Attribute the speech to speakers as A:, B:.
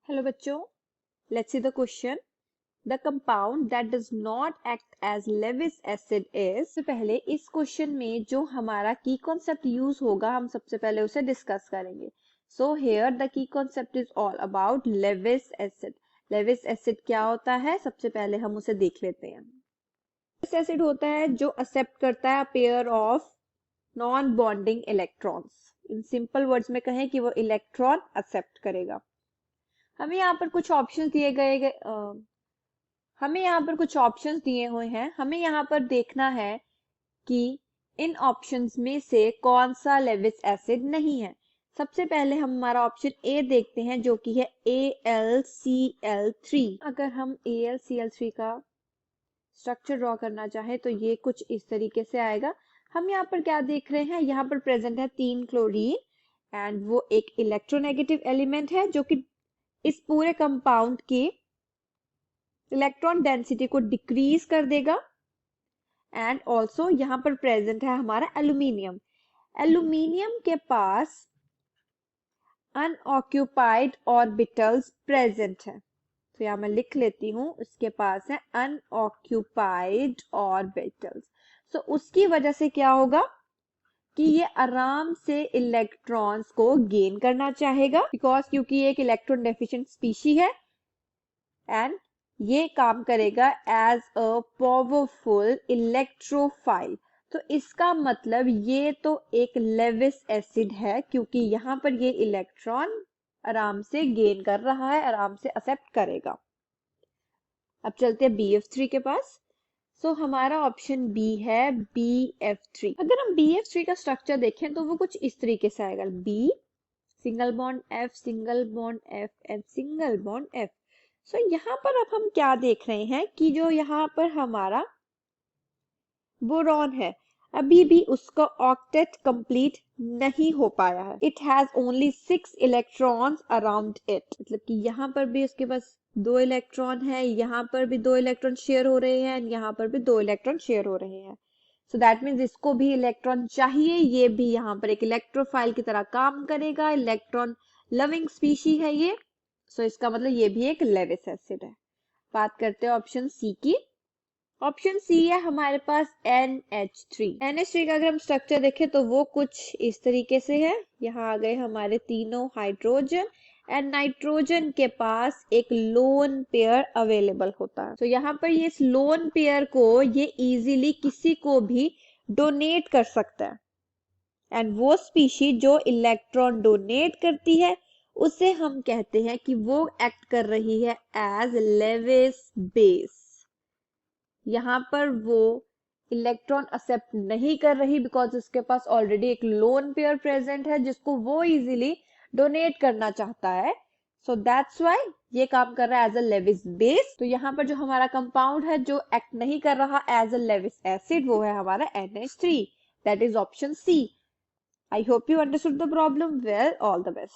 A: Hello बच्चों, let's see the question. The compound that does not act as Lewis acid is. सबसे पहले इस question में जो हमारा की कॉन्सेप्ट यूज होगा हम सबसे पहले उसे डिस्कस करेंगे. So here the key concept is all about Lewis acid. Lewis acid क्या होता है सबसे पहले हम उसे देख लेते हैं. Lewis acid होता है जो एक्सेप्ट करता है pair of non bonding electrons. In simple words में कहें कि वो इलेक्ट्रॉन एक्सेप्ट करेगा. हमें यहाँ पर कुछ ऑप्शंस दिए हुए हैं. हमें यहाँ पर देखना है कि इन ऑप्शंस में से कौन सा लेविस एसिड नहीं है. सबसे पहले हम हमारा ऑप्शन ए देखते हैं जो कि है AlCl3. अगर हम AlCl3 का स्ट्रक्चर ड्रॉ करना चाहे तो ये कुछ इस तरीके से आएगा. हम यहाँ पर क्या देख रहे हैं, यहाँ पर प्रेजेंट है 3 क्लोरीन एंड वो एक इलेक्ट्रोनेगेटिव एलिमेंट है जो कि इस पूरे कंपाउंड की इलेक्ट्रॉन डेंसिटी को डिक्रीज कर देगा. एंड ऑल्सो यहाँ पर प्रेजेंट है हमारा एल्यूमिनियम. एल्यूमिनियम के पास अनऑक्यूपाइड ऑर्बिटल्स प्रेजेंट है. तो यहाँ मैं लिख लेती हूँ, इसके पास है अनऑक्यूपाइड ऑर्बिटल्स. सो उसकी वजह से क्या होगा कि ये आराम से इलेक्ट्रॉन्स को गेन करना चाहेगा क्योंकि ये एक इलेक्ट्रॉन डेफिशिएंट स्पीशी है एंड ये काम करेगा एज अ पावरफुल इलेक्ट्रोफाइल. तो इसका मतलब ये तो एक लेविस एसिड है क्योंकि यहाँ पर ये इलेक्ट्रॉन आराम से गेन कर रहा है, आराम से एक्सेप्ट करेगा. अब चलते हैं BF3 के पास. सो हमारा ऑप्शन बी है BF3. अगर हम BF3 का स्ट्रक्चर देखें तो वो कुछ इस तरीके से आएगा. B single bond F single bond F and single bond F. सो यहाँ पर अब हम क्या देख रहे हैं कि जो यहाँ पर हमारा बोरॉन है अभी भी उसका ऑक्टेट कंप्लीट नहीं हो पाया है. It has only 6 electrons around it. मतलब कि यहाँ पर भी उसके पास 2 इलेक्ट्रॉन है, यहाँ पर भी 2 इलेक्ट्रॉन शेयर हो रहे हैं, यहाँ पर भी 2 इलेक्ट्रॉन शेयर हो रहे हैं. सो दैट मीन्स इसको भी इलेक्ट्रॉन चाहिए. ये भी यहाँ पर एक इलेक्ट्रोफाइल की तरह काम करेगा. इलेक्ट्रॉन लविंग स्पीशी है ये. सो इसका मतलब ये भी एक लेविस एसिड है. बात करते हैं ऑप्शन सी की. ऑप्शन सी है हमारे पास NH3. NH3 का अगर हम स्ट्रक्चर देखें तो वो कुछ इस तरीके से है. यहाँ आ गए हमारे तीनों हाइड्रोजन एंड नाइट्रोजन के पास एक लोन पेयर अवेलेबल होता है. तो यहाँ पर ये इस लोन पेयर को ये इजीली किसी को भी डोनेट कर सकता है एंड वो स्पीशी जो इलेक्ट्रॉन डोनेट करती है उसे हम कहते हैं कि वो एक्ट कर रही है एज लेविस बेस. यहाँ पर वो इलेक्ट्रॉन एक्सेप्ट नहीं कर रही बिकॉज उसके पास ऑलरेडी एक लोन पेयर प्रेजेंट है जिसको वो इजीली डोनेट करना चाहता है. सो दैट्स व्हाई ये काम कर रहा है एज अ लेविस बेस. तो यहाँ पर जो हमारा कंपाउंड है जो एक्ट नहीं कर रहा एज अ लेविस एसिड वो है हमारा NH3. That is option C. I hope you understood the problem well. All the best.